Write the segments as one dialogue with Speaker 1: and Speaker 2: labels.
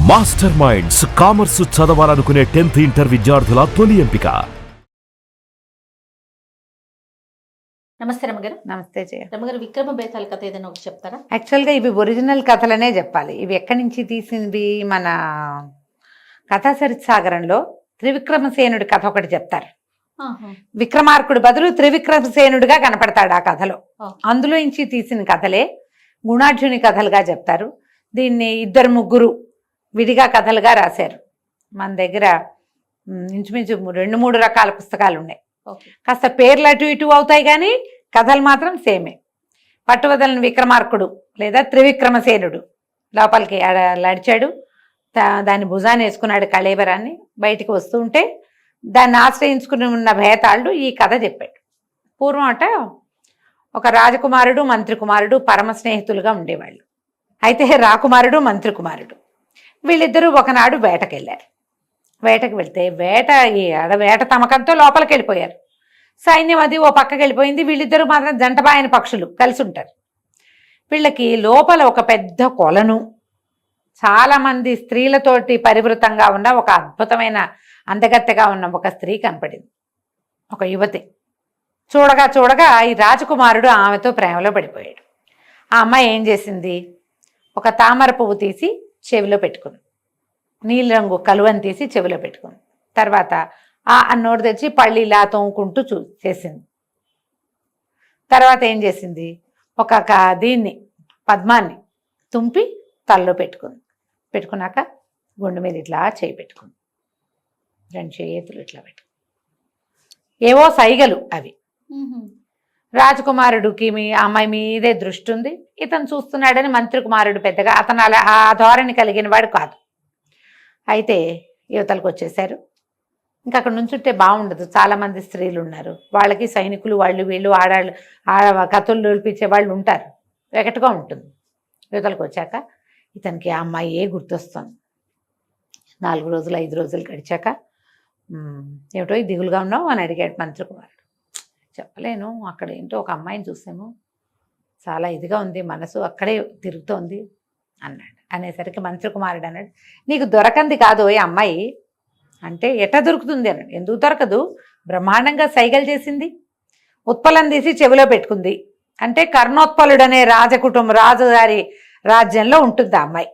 Speaker 1: Master minds commerce చదవాలనుకునే 10th inter విద్యార్థుల తొలి ఎంపిక.
Speaker 2: నమస్తే రమగారు.
Speaker 3: నమస్తే జయ.
Speaker 2: రమగారు, విక్రమ బేతాళ కథ ఏదైనా ఒకటి చెప్తారా?
Speaker 3: యాక్చువల్గా ఇవి ఒరిజినల్ కథలనే చెప్పాలి. ఇవి ఎక్కడి నుంచి తీసింది? మన కథా సరిత్సాగరంలో త్రివిక్రమసేనుడి కథ ఒకటి చెప్తారు. విక్రమార్కుడు బదులు త్రివిక్రమసేనుడిగా కనపడతాడు ఆ కథలో. అందులో నుంచి తీసిన కథలే గుణాఢ్యుని కథలుగా చెప్తారు. దీన్ని ఇద్దరు ముగ్గురు విడిగా కథలుగా రాశారు. మన దగ్గర ఇంచుమించు 2-3 రకాల పుస్తకాలు ఉన్నాయి. కాస్త పేర్లు అటు ఇటు అవుతాయి కానీ కథలు మాత్రం సేమే. పట్టువదలని విక్రమార్కుడు లేదా త్రివిక్రమసేనుడు లోపలికి నడిచాడు. దాన్ని భుజాన్ని వేసుకున్నాడు కళేబరాన్ని. బయటికి వస్తూ ఉంటే దాన్ని ఆశ్రయించుకుని ఉన్న భేతాళుడు ఈ కథ చెప్పాడు. పూర్వం అట ఒక రాజకుమారుడు మంత్రి కుమారుడు పరమ స్నేహితులుగా ఉండేవాళ్ళు. అయితే రాకుమారుడు మంత్రి కుమారుడు వీళ్ళిద్దరూ ఒకనాడు వేటకెళ్ళారు. వేటకు వెళ్తే వేట తమకంతో లోపలికి వెళ్ళిపోయారు. సైన్యం అది ఓ పక్కకి వెళ్ళిపోయింది. వీళ్ళిద్దరూ మాత్రం జంటబాయని పక్షులు కలిసి ఉంటారు. వీళ్ళకి లోపల ఒక పెద్ద కొలను, చాలామంది స్త్రీలతోటి పరివృతంగా ఉన్న ఒక అద్భుతమైన అందగత్తెగా ఉన్న ఒక స్త్రీ కనపడింది, ఒక యువతి. చూడగా చూడగా ఈ రాజకుమారుడు ఆమెతో ప్రేమలో పడిపోయాడు. ఆ అమ్మాయి ఏం చేసింది, ఒక తామర పువ్వు తీసి చెవిలో పెట్టుకుంది, నీలిరంగు కలువని తీసి చెవిలో పెట్టుకుంది. తర్వాత నోరు తెచ్చి పళ్ళు ఇలా తోముకుంటూ చేసింది. తర్వాత ఏం చేసింది, దీన్ని పద్మాన్ని తుంపి తలలో పెట్టుకుంది. పెట్టుకున్నాక గుండె మీద ఇట్లా చేయి పెట్టుకుంది, 2 చేతులు ఇట్లా పెట్టుకుంది. ఏవో సైగలు అవి. రాజకుమారుడికి అమ్మాయి మీదే దృష్టి ఉంది. ఇతను చూస్తున్నాడని మంత్రి కుమారుడు పెద్దగా అతను అలా ఆ ధోరణి కలిగిన వాడు కాదు. అయితే యువతలకు వచ్చేసారు. ఇంకా అక్కడ నుంచుంటే బాగుండదు, చాలామంది స్త్రీలు ఉన్నారు. వాళ్ళకి సైనికులు వాళ్ళు వీళ్ళు కథలు నిలిపించే వాళ్ళు ఉంటారు. వెకటుగా ఉంటుంది. యువతలకు వచ్చాక ఇతనికి ఆ అమ్మాయి గుర్తొస్తుంది. 4 రోజులు 5 రోజులు గడిచాక ఏమిటో దిగులుగా ఉన్నావు అని అడిగాడు మంత్రి కుమారుడు. చెప్పలేను, అక్కడ ఏంటో ఒక అమ్మాయిని చూసాము, చాలా ఇదిగా ఉంది, మనసు అక్కడే తిరుగుతోంది అన్నాడు. అనేసరికి మంత్రి కుమారుడు అన్నాడు, నీకు దొరకంది కాదు ఈ అమ్మాయి అంటే. ఎట్లా దొరుకుతుంది అన్నాడు. ఎందుకు దొరకదు, బ్రహ్మాండంగా సైగలు చేసింది, ఉత్పలం తీసి చెవిలో పెట్టుకుంది అంటే కర్ణోత్పలుడు అనే రాజుగారి రాజ్యంలో ఉంటుంది ఆ అమ్మాయి.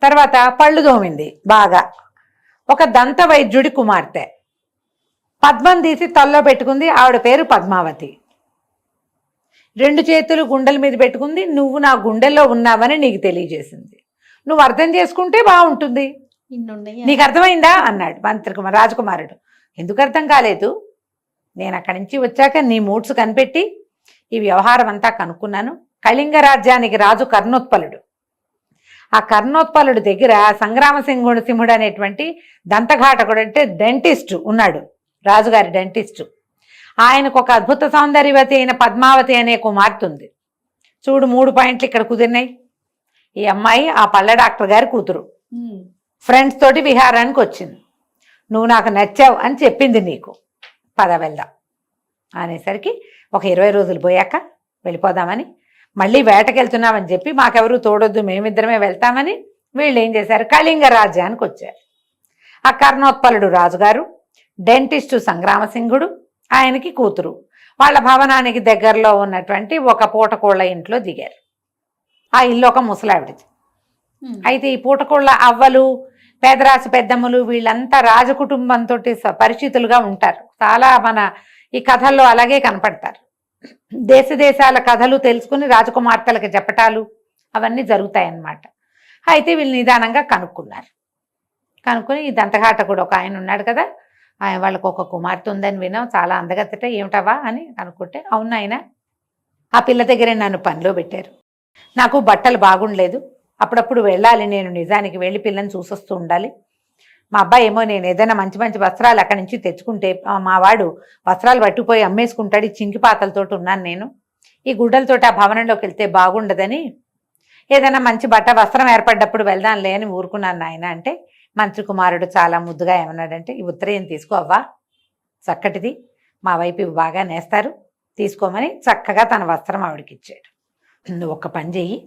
Speaker 3: తర్వాత పళ్ళు దోమింది బాగా, ఒక దంత వైద్యుడి కుమార్తె. పద్మం తీసి తల్లో పెట్టుకుంది, ఆవిడ పేరు పద్మావతి. 2 చేతులు గుండెల మీద పెట్టుకుంది, నువ్వు నా గుండెల్లో ఉన్నావని నీకు తెలియజేసింది. నువ్వు అర్థం చేసుకుంటే బాగుంటుంది. నీకు అర్థమైందా అన్నాడు రాజకుమారుడు. ఎందుకు అర్థం కాలేదు, నేను అక్కడి నుంచి వచ్చాక నీ మూడ్స్ కనిపెట్టి ఈ వ్యవహారం అంతా కనుక్కున్నాను. కళింగ రాజ్యానికి రాజు కర్ణోత్పలుడు. ఆ కర్ణోత్పలుడు దగ్గర సింహుడు అనేటువంటి దంతఘాటకుడు అంటే డెంటిస్ట్ ఉన్నాడు, రాజుగారి డెంటిస్టు. ఆయనకు ఒక అద్భుత సౌందర్యవతి అయిన పద్మావతి అనే కుమార్తె ఉంది. చూడు 3 పాయింట్లు ఇక్కడ కుదిరినాయి. ఈ అమ్మాయి ఆ పళ్ళ డాక్టర్ గారి కూతురు. ఫ్రెండ్స్ తోటి విహారానికి వచ్చింది. నువ్వు నాకు నచ్చావు అని చెప్పింది నీకు, పద వెళ్దాం అనేసరికి ఒక 20 రోజులు పోయాక వెళ్ళిపోదామని, మళ్ళీ వేటకెళ్తున్నామని చెప్పి మాకెవరూ తోడొద్దు మేమిద్దరమే వెళ్తామని వీళ్ళు ఏం చేశారు, కళింగ రాజ్యానికి వచ్చారు. ఆ కర్ణోత్పలుడు రాజుగారు, డెంటిస్టు సంగ్రామసింహుడు, ఆయనకి కూతురు వాళ్ళ భవనానికి దగ్గరలో ఉన్నటువంటి ఒక పూటకోళ్ళ ఇంట్లో దిగారు. ఆ ఇల్లు ఒక ముసలావిడిది. అయితే ఈ పూటకోళ్ళ అవ్వలు, పేదరాశి పెద్దమ్మలు వీళ్ళంతా రాజకుటుంబంతో పరిచితులుగా ఉంటారు. చాలా మన ఈ కథల్లో అలాగే కనపడతారు. దేశాల కథలు తెలుసుకుని రాజకుమార్తెలకు చెప్పటాలు అవన్నీ జరుగుతాయన్నమాట. అయితే వీళ్ళు నిదానంగా కనుక్కున్నారు. కనుక్కుని ఈ దంతఘాటకుడు ఒక ఆయన ఉన్నాడు కదా, వాళ్ళకు ఒక కుమార్తె ఉందని విన్నాం, చాలా అందగత్తట, ఏమిటవా అని అనుకుంటే, అవును ఆయన, ఆ పిల్ల దగ్గరే నన్ను పనిలో పెట్టారు. నాకు బట్టలు బాగుండలేదు, అప్పుడప్పుడు వెళ్ళాలి, నేను నిజానికి వెళ్ళి పిల్లని చూసొస్తూ ఉండాలి. మా అబ్బాయి ఏమో నేను ఏదైనా మంచి మంచి వస్త్రాలు అక్కడి నుంచి తెచ్చుకుంటే మా వాడు వస్త్రాలు పట్టుకుపోయి అమ్మేసుకుంటాడు. ఈ చింకి పాతలతోటి ఉన్నాను నేను, ఈ గుడ్డలతోటి ఆ భవనంలోకి వెళ్తే బాగుండదని ఏదైనా మంచి వస్త్రం ఏర్పడ్డప్పుడు వెళ్దాంలే అని ఊరుకున్నాను ఆయన అంటే, మంత్రి కుమారుడు చాలా ముద్దుగా ఏమన్నాడంటే, ఈ ఉత్తరీయం తీసుకో అవ్వా, చక్కటిది, మా వైపు ఇవి బాగా నేస్తారు, తీసుకోమని చక్కగా తన వస్త్రం ఆవిడకి ఇచ్చాడు. నువ్వు ఒక్క పని చెయ్యి,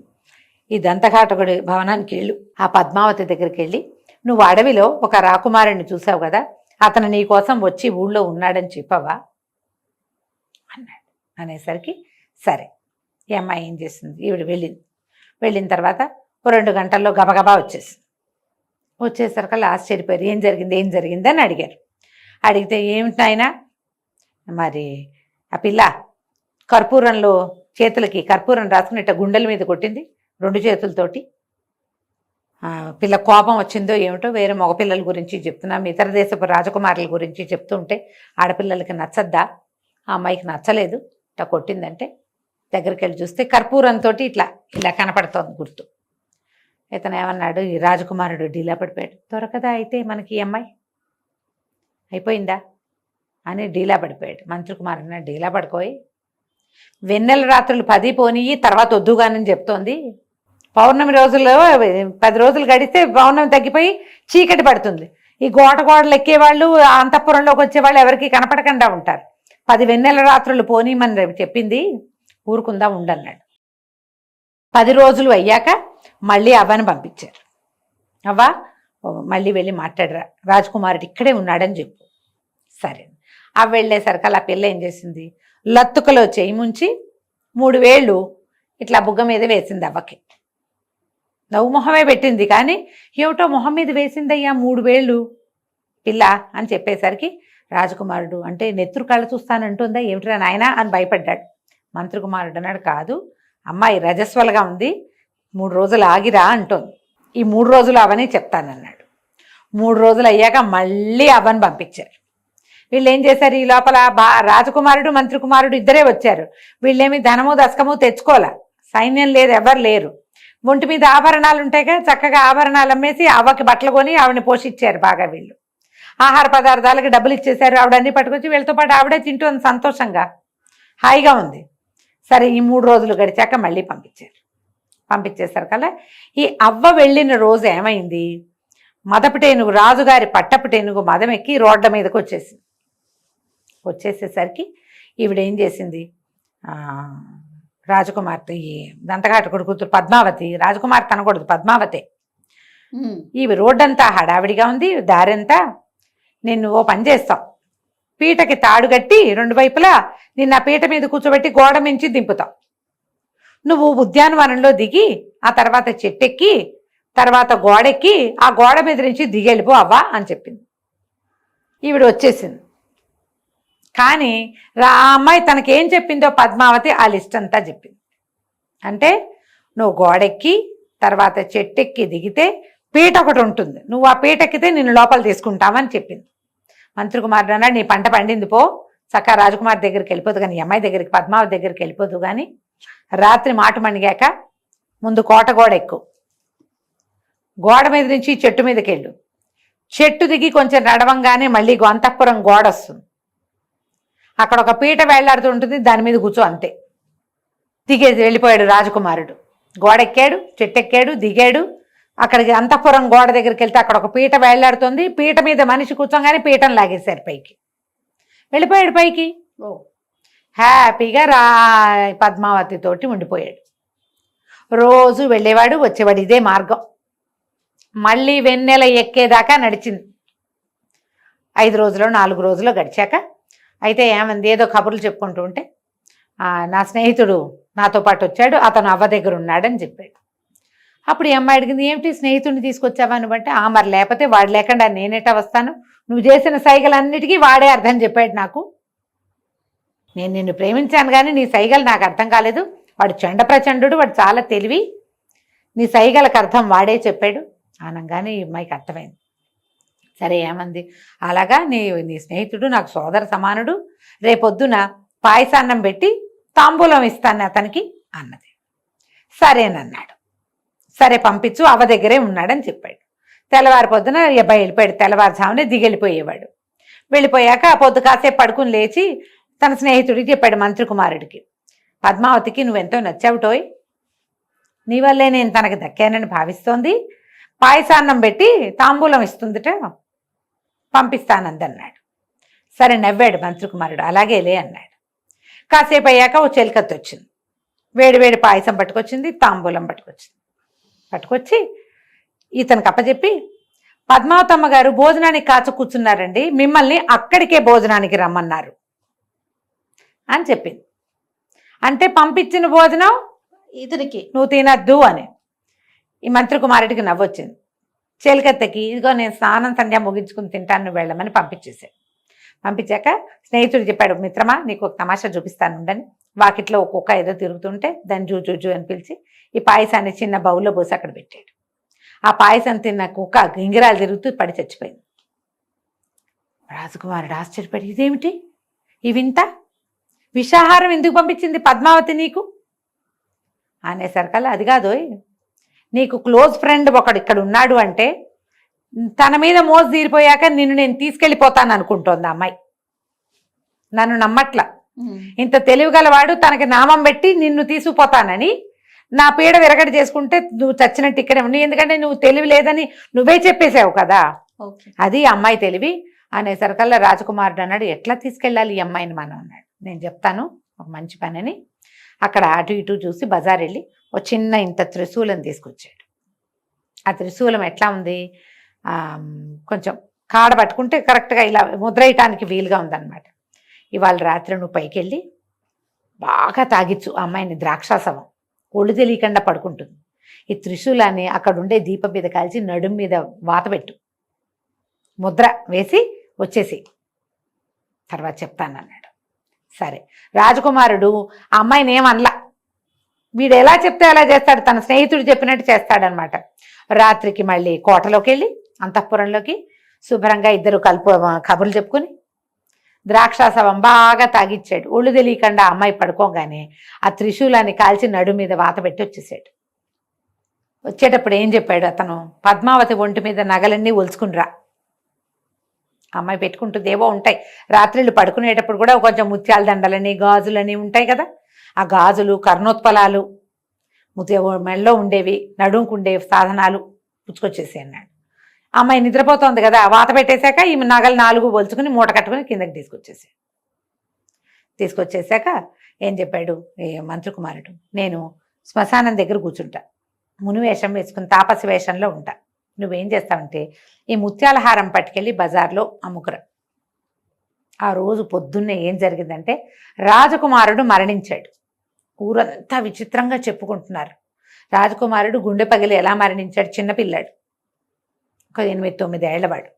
Speaker 3: ఈ దంతఘాటకుడి భవనానికి వెళ్ళు, ఆ పద్మావతి దగ్గరికి వెళ్ళి నువ్వు అడవిలో ఒక రాకుమారుణ్ణి చూసావు కదా, అతను నీ కోసం వచ్చి ఊళ్ళో ఉన్నాడని చెప్పవా అన్నాడు. అనేసరికి సరే ఈ అమ్మాయి ఏం చేసింది, ఈవిడ వెళ్ళిన తర్వాత 2 గంటల్లో గబగబా వచ్చేసరికి ఆశ్చర్యపోయారు. ఏం జరిగింది అని అడిగారు. అడిగితే ఏమిటి నాయనా, మరి ఆ పిల్ల కర్పూరంలో చేతులకి కర్పూరం రాసుకుని ఇట్ట గుండెల మీద కొట్టింది 2 చేతులతోటి. పిల్ల కోపం వచ్చిందో ఏమిటో, వేరే మగపిల్లల గురించి చెప్తున్నాం, ఇతర దేశపు రాజకుమారుల గురించి చెప్తూ ఉంటే ఆడపిల్లలకి నచ్చద్దా, ఆ అమ్మాయికి నచ్చలేదు, ఇట్లా కొట్టిందంటే దగ్గరికి వెళ్ళి చూస్తే కర్పూరంతో ఇలా కనపడుతోంది గుర్తు. ఇతను ఏమన్నాడు, ఈ రాజకుమారుడు డీలా పడిపోయాడు. దొరకదా అయితే మనకి ఈ అమ్మాయి, అయిపోయిందా అని డీలా పడిపోయాడు. మంత్రి కుమారుడు డీలా పడుకోయి, వెన్నెల రాత్రులు 10 పోనీయి, తర్వాత వద్దుగానని చెప్తోంది. పౌర్ణమి రోజుల్లో 10 రోజులు గడిస్తే పౌర్ణమి తగ్గిపోయి చీకటి పడుతుంది. ఈ గోడలు ఎక్కేవాళ్ళు, అంతఃపురంలోకి వచ్చేవాళ్ళు ఎవరికి కనపడకుండా ఉంటారు. 10 వెన్నెల రాత్రులు పోనీమని చెప్పింది, ఊరుకుందా ఉండన్నాడు. 10 రోజులు అయ్యాక మళ్ళీ అవ్వని పంపించారు. అవ్వ మళ్ళీ వెళ్ళి మాట్లాడరా, రాజకుమారుడు ఇక్కడే ఉన్నాడని చెప్పు. సరే అవి వెళ్ళేసరికి అలా పిల్ల ఏం చేసింది, లత్తుకలో చేయి ముంచి 3 వేళ్ళు ఇట్లా బుగ్గ మీద వేసింది. అవ్వకి నవ్వు మొహమే పెట్టింది, కానీ ఏమిటో మొహం మీద వేసిందయ్యా 3 వేళ్ళు పిల్ల అని చెప్పేసరికి రాజకుమారుడు అంటే నెత్తురు కళ్ళ చూస్తానంటుందా ఏమిటిరా నాయనా అని భయపడ్డాడు. మంత్రి కుమారుడు అన్నాడు, కాదు అమ్మాయి రజస్వలుగా ఉంది, 3 రోజులు ఆగిరా అంటోంది, ఈ 3 రోజులు అవని చెప్తానన్నాడు. 3 రోజులు అయ్యాక మళ్ళీ అవని పంపించారు. వీళ్ళు ఏం చేశారు, ఈ లోపల రాజకుమారుడు మంత్రి కుమారుడు ఇద్దరే వచ్చారు. వీళ్ళేమి ధనము దశకము తెచ్చుకోలే, సైన్యం లేదు, ఎవరు లేరు. ఒంటి మీద ఆభరణాలు ఉంటాయిగా, చక్కగా ఆభరణాలు అమ్మేసి అవ్వకి బట్టలు కొని ఆవిడని పోషించారు బాగా. వీళ్ళు ఆహార పదార్థాలకి డబ్బులు ఇచ్చేశారు. ఆవిడ అన్ని పట్టుకొచ్చి వీళ్ళతో పాటు ఆవిడే తింటుంది సంతోషంగా, హాయిగా ఉంది. సరే ఈ 3 రోజులు గడిచాక మళ్ళీ పంపించేసరికల్లా ఈ అవ్వ వెళ్ళిన రోజు ఏమైంది, మదపటేనుగు రాజుగారి పట్టపటేనుగు మదం ఎక్కి రోడ్ల మీదకి వచ్చేసేసరికి ఈవిడేం చేసింది, రాజకుమార్తె ఈ దంతఘాటకుడు కూతురు పద్మావతి, రాజకుమార్తె అనకూడదు పద్మావతి, ఇవి రోడ్డంతా హడావిడిగా ఉంది, దారంతా. నిన్ను ఓ పని చేస్తాం, పీటకి తాడు కట్టి 2 వైపులా నిన్న పీట మీద కూర్చోబెట్టి గోడ మించి దింపుతాం. నువ్వు ఉద్యానవనంలో దిగి ఆ తర్వాత చెట్టెక్కి తర్వాత గోడెక్కి ఆ గోడ మీద నుంచి దిగెళ్ళిపో అవ్వా అని చెప్పింది. ఈవిడ వచ్చేసింది. కానీ ఆ అమ్మాయి తనకేం చెప్పిందో పద్మావతి ఆ లిస్ట్ అంతా చెప్పింది. అంటే నువ్వు గోడెక్కి తర్వాత చెట్టెక్కి దిగితే పీట ఒకటి ఉంటుంది, నువ్వు ఆ పీట ఎక్కితే నిన్ను లోపల తీసుకుంటామని చెప్పింది. మంత్రి కుమారుడు అన్నాడు, నీ పంట పండింది పో, చక్కగా రాజకుమారి దగ్గరికి వెళ్ళిపోదు కానీ, ఈ అమ్మాయి దగ్గరికి పద్మావతి దగ్గరికి వెళ్ళిపోదు కానీ, రాత్రి మాట మణిగాక ముందు కోట గోడ ఎక్కు, గోడ మీద నుంచి చెట్టు మీదకి వెళ్ళు, చెట్టు దిగి కొంచెం నడవంగానే మళ్ళీ అంతఃపురం గోడ వస్తుంది, అక్కడ ఒక పీట వేళ్లాడుతుంటుంది, దాని మీద కూర్చో, అంతే. దిగేది వెళ్ళిపోయాడు రాజకుమారుడు. గోడెక్కాడు, చెట్టెక్కాడు, దిగాడు. అక్కడికి అంతఃపురం గోడ దగ్గరికి వెళ్తే అక్కడ ఒక పీట వేళ్లాడుతుంది, పీట మీద మనిషి కూర్చోగానే పీటను లాగేశారు పైకి, వెళ్ళిపోయాడు పైకి. హ్యాపీగా పద్మావతి తోటి ఉండిపోయాడు. రోజు వెళ్ళేవాడు వచ్చేవాడు, ఇదే మార్గం. మళ్ళీ వెన్నెల ఎక్కేదాకా నడిచింది. 5 రోజులు 4 రోజులు గడిచాక అయితే ఏమంది, ఏదో కబుర్లు చెప్పుకుంటూ ఉంటే నా స్నేహితుడు నాతో పాటు వచ్చాడు, అతను అవ్వ దగ్గర ఉన్నాడని చెప్పాడు. అప్పుడు ఈ అమ్మాయి అడిగింది, ఏమిటి స్నేహితుడిని తీసుకొచ్చావా నువ్వంటే, మరి లేకపోతే వాడు లేకుండా నేనేటా వస్తాను, నువ్వు చేసిన సైగలన్నిటికీ వాడే అర్థం చెప్పాడు నాకు, నేను నిన్ను ప్రేమించాను కానీ నీ సైగలు నాకు అర్థం కాలేదు, వాడు చండ ప్రచండు, వాడు చాలా తెలివి, నీ సైగలకు అర్థం వాడే చెప్పాడు అనగానే ఈ అమ్మాయికి అర్థమైంది. సరే ఏమంది, అలాగా నీ స్నేహితుడు నాకు సోదర సమానుడు, రేపొద్దున పాయసాన్నం పెట్టి తాంబూలం ఇస్తాను అతనికి అన్నది. సరేనన్నాడు. సరే పంపించు, అవ్వ దగ్గరే ఉన్నాడని చెప్పాడు. తెల్లవారి పొద్దున అబ్బాయి వెళ్ళిపోయాడు, తెల్లవారుజామునే దిగెళ్ళిపోయేవాడు. వెళ్ళిపోయాక పొద్దు కాసేపు పడుకుని లేచి తన స్నేహితుడికి చెప్పాడు, మంత్రి కుమారుడికి, పద్మావతికి నువ్వెంతో నచ్చావుటోయ్, నీ వల్లే నేను తనకు దక్కానని భావిస్తోంది, పాయసాన్నం పెట్టి తాంబూలం ఇస్తుందిట, పంపిస్తానందన్నాడు. సరే నవ్వాడు మంత్రి కుమారుడు, అలాగేలే అన్నాడు. కాసేపు అయ్యాక ఓ చెలికత్తి వచ్చింది, వేడి వేడి పాయసం పట్టుకొచ్చింది, తాంబూలం పట్టుకొచ్చింది. పట్టుకొచ్చి ఇతనికి అప్పచెప్పి, పద్మావతమ్మ గారు భోజనానికి కాచు కూర్చున్నారండి, మిమ్మల్ని అక్కడికే భోజనానికి రమ్మన్నారు అని చెప్పింది. అంటే పంపించిన భోజనం
Speaker 2: ఇతనికి
Speaker 3: నువ్వు తినద్దు అని. ఈ మంత్రి కుమారుడికి నవ్వొచ్చింది. చేలికత్తెకి, ఇదిగో నేను స్నానం సంధ్య ముగించుకుని తింటాను, నువ్వు వెళ్ళమని పంపించేశాడు. పంపించాక స్నేహితుడు చెప్పాడు, మిత్రమా నీకు ఒక తమాషా చూపిస్తాను ఉండని. వాకిట్లో ఒక కుక్క ఏదో తిరుగుతుంటే దాన్ని జూ జూ జూ అని పిలిచి ఈ పాయసాన్ని చిన్న బౌల్లో పోసి అక్కడ పెట్టాడు. ఆ పాయసం తిన్న కుక్క గింగిరాలు తిరుగుతూ పడి చచ్చిపోయింది. రాజకుమారుడు ఆశ్చర్యపడి, ఇదేమిటి ఈ వింత, విషాహారం ఎందుకు పంపించింది పద్మావతి నీకు అనేసరికల్లా, అది కాదు, నీకు క్లోజ్ ఫ్రెండ్ ఒకడు ఇక్కడ ఉన్నాడు అంటే తన మీద మోజు తీరిపోయాక నిన్ను నేను తీసుకెళ్ళిపోతాను అనుకుంటోంది అమ్మాయి. నన్ను నమ్మట్ల. ఇంత తెలివిగలవాడు తనకి నామం పెట్టి నిన్ను తీసుకుపోతానని నా పీడ విరగడి చేసుకుంటే నువ్వు చచ్చినట్టు ఇక్కడే ఉండి, ఎందుకంటే నువ్వు తెలివి లేదని నువ్వే చెప్పేసావు కదా, అది అమ్మాయి తెలివి అనేసరికల్లా రాజకుమారుడు అన్నాడు, ఎట్లా తీసుకెళ్ళాలి ఈ అమ్మాయిని మనం అన్నాడు. నేను చెప్తాను ఒక మంచి పని అని. అక్కడ అటు ఇటు చూసి బజార్ వెళ్ళి ఒక చిన్న ఇంత త్రిశూలం తీసుకొచ్చాడు. ఆ త్రిశూలం ఎట్లా ఉంది, కొంచెం కాడ పట్టుకుంటే కరెక్ట్గా ఇలా ముద్రేయటానికి వీలుగా ఉందన్నమాట. ఇవాళ రాత్రి నువ్వు పైకి వెళ్ళి బాగా తాగిచ్చు ఆ అమ్మాయిని, ద్రాక్షాసవం, ఒళ్ళు తెలియకుండా పడుకుంటుంది. ఈ త్రిశూలాన్ని అక్కడ ఉండే దీపం మీద కాల్చి నడుం మీద వాత పెట్టు, ముద్ర వేసి వచ్చేసి తర్వాత చెప్తానన్నాడు. సరే, రాజకుమారుడు ఆ అమ్మాయిని ఏమనలా. వీడు ఎలా చెప్తే అలా చేస్తాడు, తన స్నేహితుడు చెప్పినట్టు చేస్తాడనమాట. రాత్రికి మళ్ళీ కోటలోకి వెళ్ళి అంతఃపురంలోకి శుభ్రంగా ఇద్దరు కబుర్లు చెప్పుకుని ద్రాక్షాసవం బాగా తాగిచ్చాడు. ఒళ్ళు తెలియకుండా అమ్మాయి పడుకోగానే ఆ త్రిశూలాన్ని కాల్చి నడు మీద వాత పెట్టి వచ్చేసాడు. వచ్చేటప్పుడు ఏం చెప్పాడు అతను, పద్మావతి ఒంటి మీద నగలన్నీ ఒలుచుకునిరా. అమ్మాయి పెట్టుకుంటుంది, ఏవో ఉంటాయి, రాత్రిళ్ళు పడుకునేటప్పుడు కూడా కొంచెం ముత్యాల దండలని గాజులని ఉంటాయి కదా, ఆ గాజులు, కర్ణోత్పలాలు, మెడలో ఉండేవి, నడుముకు ఉండేవి సాధనాలు పుచ్చుకొచ్చేసి అన్నాడు. అమ్మాయి నిద్రపోతోంది కదా, వాత పెట్టేశాక ఈ నగలు 4 ఒలుచుకుని మూట కట్టుకుని కిందకి తీసుకొచ్చేసాక ఏం చెప్పాడు మంత్రి కుమారుడు, నేను శ్మశానం దగ్గర కూర్చుంటా, ముని వేషం వేసుకుని తాపసి వేషంలో ఉంటా. నువ్వేం చేస్తావంటే ఈ ముత్యాల హారం పట్టుకెళ్ళి బజార్లో అమ్ముకురా. ఆ రోజు పొద్దున్నే ఏం జరిగిందంటే, రాజకుమారుడు మరణించాడు. ఊరంతా విచిత్రంగా చెప్పుకుంటున్నారు. రాజకుమారుడు గుండె పగిలి ఎలా మరణించాడు, చిన్నపిల్లాడు, ఒక 8-9 ఏళ్లవాడు.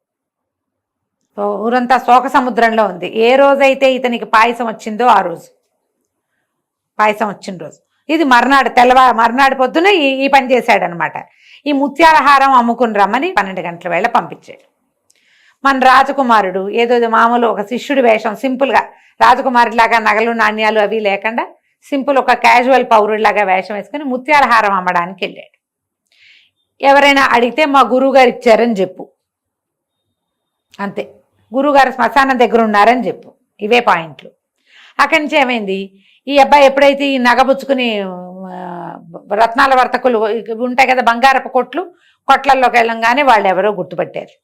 Speaker 3: ఊరంతా శోక సముద్రంలో ఉంది. ఏ రోజైతే ఇతనికి పాయసం వచ్చిందో ఆ రోజు, పాయసం వచ్చిన రోజు, ఇది మర్నాడు పొద్దున ఈ పని చేశాడనమాట. ఈ ముత్యాల హారం అమ్ముకుని రమ్మని 12 గంటల వేళ పంపించాడు. మన రాజకుమారుడు ఏదో మామూలు ఒక శిష్యుడి వేషం, సింపుల్గా రాజకుమారుడిలాగా నగలు నాణ్యాలు అవి లేకుండా సింపుల్ ఒక క్యాజువల్ పౌరుడిలాగా వేషం వేసుకుని ముత్యాల హారం అమ్మడానికి వెళ్ళాడు. ఎవరైనా అడిగితే మా గురువుగారు ఇచ్చారని చెప్పు, అంతే. గురువుగారు శ్మశానం దగ్గర ఉన్నారని చెప్పు, ఇవే పాయింట్లు. అక్కడి నుంచి ఏమైంది, ఈ అబ్బాయి ఎప్పుడైతే ఈ నగబుచ్చుకుని రత్నాల వర్తకులు ఉంటాయి కదా, బంగారపు కొట్లల్లోకి వెళ్ళంగానే వాళ్ళు ఎవరో గుర్తుపట్టారు,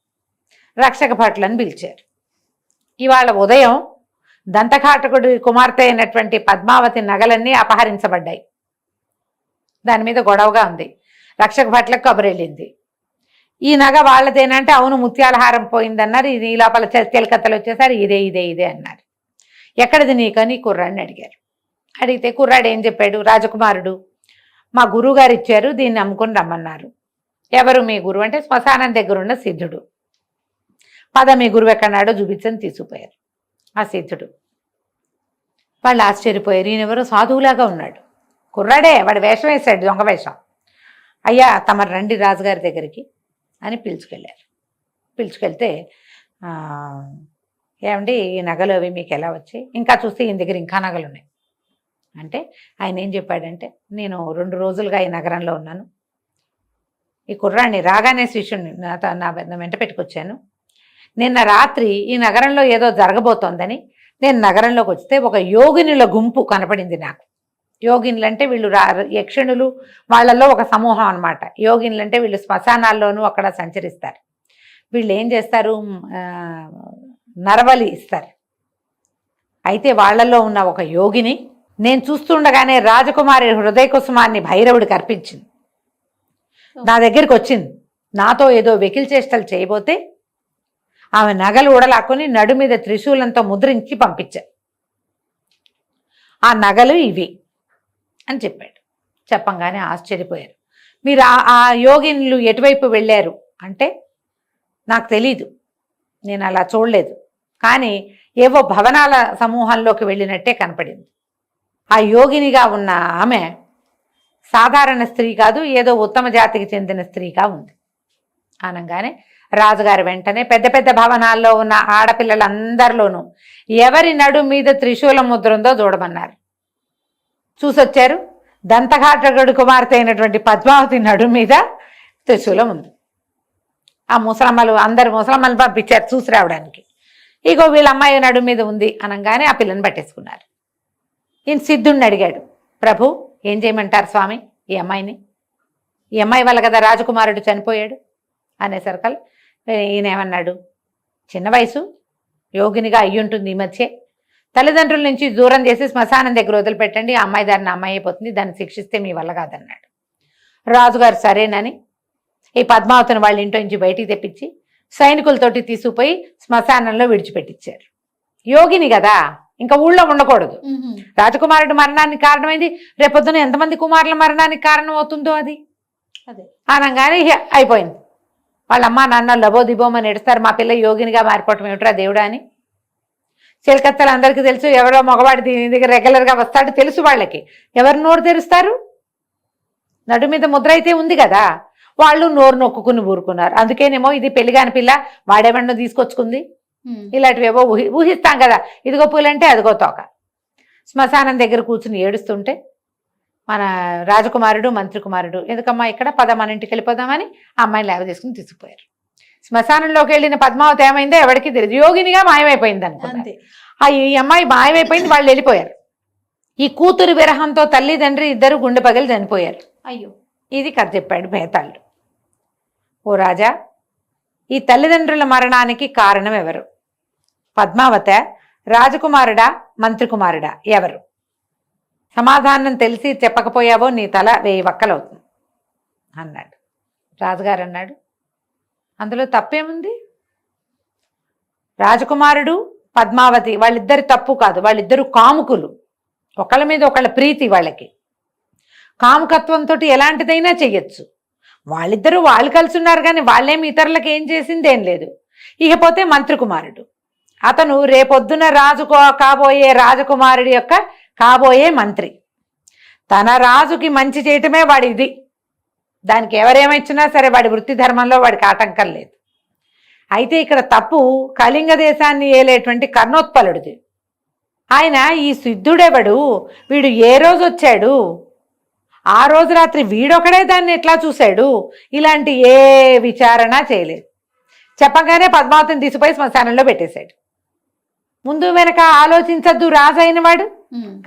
Speaker 3: రక్షక భటులను పిలిచారు. ఇవాళ ఉదయం దంతకాటకుడి కుమార్తె అయినటువంటి పద్మావతి నగలన్నీ అపహరించబడ్డాయి. దాని మీద గొడవగా ఉంది. రక్షక భట్లకు కబురెళ్ళింది, ఈ నగ వాళ్ళదేనంటే అవును ముత్యాల హారం పోయిందన్నారు. ఇది ఈ లోపల తెలకత్తలు వచ్చేసరి ఇదే అన్నారు. ఎక్కడిది నీకని కుర్రాడిని అడిగారు. అడిగితే కుర్రాడు ఏం చెప్పాడు, రాజకుమారుడు మా గురువుగారు ఇచ్చారు, దీన్ని అమ్ముకొని రమ్మన్నారు. ఎవరు మీ గురువు అంటే శ్మశానం దగ్గర ఉన్న సిద్ధుడు. పద మీ గురువు ఎక్కడాడో చూపించని తీసుకుపోయారు ఆ సిద్ధుడు. వాళ్ళు ఆశ్చర్యపోయారు, ఈయనెవరో సాధువులాగా ఉన్నాడు, కుర్రాడే, వాడు వేషం వేశాడు, దొంగ వేషం. అయ్యా తమరు రండి రాజుగారి దగ్గరికి అని పిలుచుకెళ్ళారు. పిలుచుకెళ్తే ఏమండి ఈ నగలు అవి మీకు ఎలా వచ్చాయి, ఇంకా చూస్తే ఈయన దగ్గర ఇంకా నగలు ఉన్నాయి అంటే ఆయన ఏం చెప్పాడంటే, నేను 2 రోజులుగా ఈ నగరంలో ఉన్నాను, ఈ కుర్రాన్ని రాగానే శిష్యుని నా వెంట పెట్టుకొచ్చాను. నిన్న రాత్రి ఈ నగరంలో ఏదో జరగబోతోందని నేను నగరంలోకి వస్తే ఒక యోగినుల గుంపు కనపడింది నాకు. యోగినులు అంటే వీళ్ళు యక్షిణులు, వాళ్ళల్లో ఒక సమూహం అనమాట. యోగినులు అంటే వీళ్ళు శ్మశానాల్లోనూ అక్కడ సంచరిస్తారు. వీళ్ళు ఏం చేస్తారు, నరబలి ఇస్తారు. అయితే వాళ్ళల్లో ఉన్న ఒక యోగిని నేను చూస్తుండగానే రాజకుమారి హృదయ కుసుమాన్ని భైరవుడికి అర్పించింది. నా దగ్గరికి వచ్చింది. నాతో ఏదో వెకిల్ చేష్టలు చేయబోతే ఆమె నగలు ఊడలాక్కుని నడు మీద త్రిశూలంతో ముద్రించి పంపించా. ఆ నగలు ఇవి అని చెప్పాడు. చెప్పంగానే ఆశ్చర్యపోయారు. మీరు ఆ యోగినులు ఎటువైపు వెళ్ళారు అంటే నాకు తెలీదు, నేను అలా చూడలేదు, కానీ ఏవో భవనాల సమూహంలోకి వెళ్ళినట్టే కనపడింది. ఆ యోగినిగా ఉన్న ఆమె సాధారణ స్త్రీ కాదు, ఏదో ఉత్తమ జాతికి చెందిన స్త్రీగా ఉంది అనగానే రాజుగారు వెంటనే పెద్ద పెద్ద భవనాల్లో ఉన్న ఆడపిల్లలందరిలోనూ ఎవరి నడు మీద త్రిశూలం ముద్ర ఉందో చూడమన్నారు. చూసొచ్చారు. దంతఘాటగడు కుమార్తె అయినటువంటి పద్మావతి నడు మీద త్రిశూలం ఉంది. ఆ ముసలమ్మలు అందరు ముసలమ్మలు పంపించారు చూసి రావడానికి. ఇగో వీళ్ళ అమ్మాయి నడు మీద ఉంది అనగానే ఆ పిల్లని పట్టేసుకున్నారు. ఈయన సిద్ధుడిని అడిగాడు, ప్రభు ఏం చేయమంటారు స్వామి ఈ అమ్మాయిని? ఈ అమ్మాయి వల్ల కదా రాజకుమారుడు చనిపోయాడు అనేసరికల్ ఈయన ఏమన్నాడు, చిన్న వయసు, యోగినిగా అయ్యుంటుంది, ఈ మధ్య తల్లిదండ్రుల నుంచి దూరం చేసి శ్మశానం దగ్గర వదిలిపెట్టండి, ఆ అమ్మాయి దాన్ని అమ్మాయి అయిపోతుంది, దాన్ని శిక్షిస్తే మీ వల్ల కాదన్నాడు. రాజుగారు సరేనని ఈ పద్మావతిని వాళ్ళ ఇంట్లో నుంచి బయటికి తెప్పించి సైనికులతోటి తీసుకుపోయి శ్మశానంలో విడిచిపెట్టించారు. యోగిని కదా, ఇంకా ఊళ్ళో ఉండకూడదు. రాజకుమారుడు మరణానికి కారణమైంది, రేపొద్దున ఎంతమంది కుమారుల మరణానికి కారణం అవుతుందో అది
Speaker 2: అదే
Speaker 3: అనగానే అయిపోయింది. వాళ్ళ అమ్మ నాన్న లబోదిబోమని ఎడుస్తారు, మా పిల్ల యోగినిగా మారిపోవటం ఏమిట్రా దేవుడా అని. చిలకత్తలు అందరికీ తెలుసు, ఎవరో మగవాడి దీని దగ్గర రెగ్యులర్గా వస్తాడు తెలుసు వాళ్ళకి. ఎవరు నోరు తెరుస్తారు? నడు మీద ముద్ర అయితే ఉంది కదా, వాళ్ళు నోరు నొక్కుని ఊరుకున్నారు. అందుకేనేమో ఇది పెళ్లిగాని పిల్ల, వాడేమన్నా తీసుకొచ్చుకుంది, ఇలాంటివేవో ఊహిస్తాం కదా. ఇదిగో పూలంటే అదిగో తోక. శ్మశానం దగ్గర కూర్చుని ఏడుస్తుంటే మన రాజకుమారుడు మంత్రి కుమారుడు ఎందుకమ్మా ఇక్కడ పద మన ఇంటికి వెళ్ళిపోదామని ఆ అమ్మాయిని లేవ తీసుకుని తీసుకుపోయారు. శ్మశానంలోకి వెళ్ళిన పద్మావతి ఏమైందో ఎవరికి తెలియదు, యోగినిగా మాయమైపోయింది అనుకుంటే. ఈ అమ్మాయి మాయమైపోయింది, వాళ్ళు వెళ్ళిపోయారు. ఈ కూతురు విరహంతో తల్లిదండ్రి ఇద్దరు గుండె పగిలి చనిపోయారు.
Speaker 2: అయ్యో,
Speaker 3: ఇది కథ చెప్పాడు బేతాళుడు. ఓ రాజా, ఈ తల్లిదండ్రుల మరణానికి కారణం ఎవరు? పద్మావత, రాజకుమారుడా, మంత్రి కుమారుడా, ఎవరు? సమాధానం తెలిసి చెప్పకపోయావో నీ తల 1000 వక్కలవుతుంది అన్నాడు. రాజుగారు అన్నాడు, అందులో తప్పేముంది? రాజకుమారుడు పద్మావతి వాళ్ళిద్దరి తప్పు కాదు, వాళ్ళిద్దరు కాముకులు, ఒకళ్ళ మీద ఒకళ్ళ ప్రీతి వాళ్ళకి. కాముకత్వంతో ఎలాంటిదైనా చెయ్యొచ్చు. వాళ్ళిద్దరూ వాళ్ళు కలిసి ఉన్నారు, కానీ వాళ్ళేమి ఇతరులకు ఏం చేసింది ఏం లేదు. ఇకపోతే మంత్రి కుమారుడు, అతను రేపొద్దున కాబోయే రాజకుమారుడి యొక్క కాబోయే మంత్రి. తన రాజుకి మంచి చేయటమే వాడి ఇది. దానికి ఎవరేమిచ్చినా సరే వాడి వృత్తి ధర్మంలో వాడికి ఆటంకం లేదు. అయితే ఇక్కడ తప్పు కళింగ దేశాన్ని ఏలేటువంటి కర్ణోత్పలుడిది. ఆయన ఈ సిద్ధుడెవడు, వీడు ఏ రోజు వచ్చాడు, ఆ రోజు రాత్రి వీడొకడే దాన్ని ఎట్లా చూశాడు, ఇలాంటి ఏ విచారణ చేయలేదు. చెప్పగానే పద్మావతిని తీసిపోయి శ్మశానంలో పెట్టేశాడు. ముందు వెనక ఆలోచించద్దు రాజు అయిన వాడు.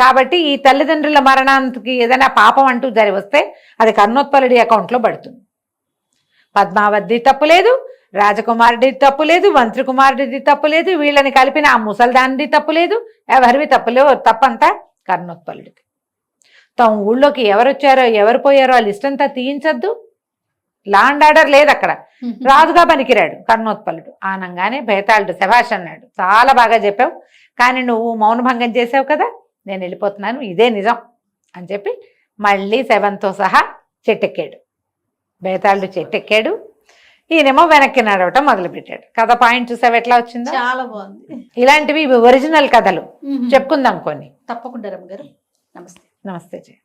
Speaker 3: కాబట్టి ఈ తల్లిదండ్రుల మరణానికి ఏదైనా పాపం అంటూ జరి వస్తే అది కర్ణోత్పలుడి అకౌంట్లో పడుతుంది. పద్మావతి తప్పు లేదు, రాజకుమారుడి తప్పు లేదు, మంత్రి కుమారుడిది తప్పు లేదు, వీళ్ళని కలిపిన ఆ ముసల్దానిది తప్పు లేదు, ఎవరివి తప్పులేవు. తప్పంతా కర్ణోత్పలుడిది. తమ ఊళ్ళోకి ఎవరు వచ్చారో ఎవరు పోయారో ఆ లిస్ట్ అంతా తీయించద్దు. లా అండ్ ఆర్డర్ లేదు అక్కడ. రాజుగా పనికిరాడు కర్ణోత్పలుడు. ఆనంగానే బేతాళుడు శభాష్ అన్నాడు, చాలా బాగా చెప్పావు, కానీ నువ్వు మౌనభంగం చేసావు కదా, నేను వెళ్ళిపోతున్నాను, ఇదే నిజం అని చెప్పి మళ్ళీ శవంతో సహా చెట్టెక్కాడు. బేతాళుడు చెట్టెక్కాడు, ఈయనేమో వెనక్కి నడవటం మొదలుపెట్టాడు. కథ పాయింట్ చూసావు ఎట్లా వచ్చిందో?
Speaker 2: చాలా బాగుంది.
Speaker 3: ఇలాంటివి ఒరిజినల్ కథలు చెప్పుకుందాం కొన్ని.
Speaker 2: తప్పకుండా రమ్మ గారు. నమస్తే.
Speaker 3: నమస్తే జయ.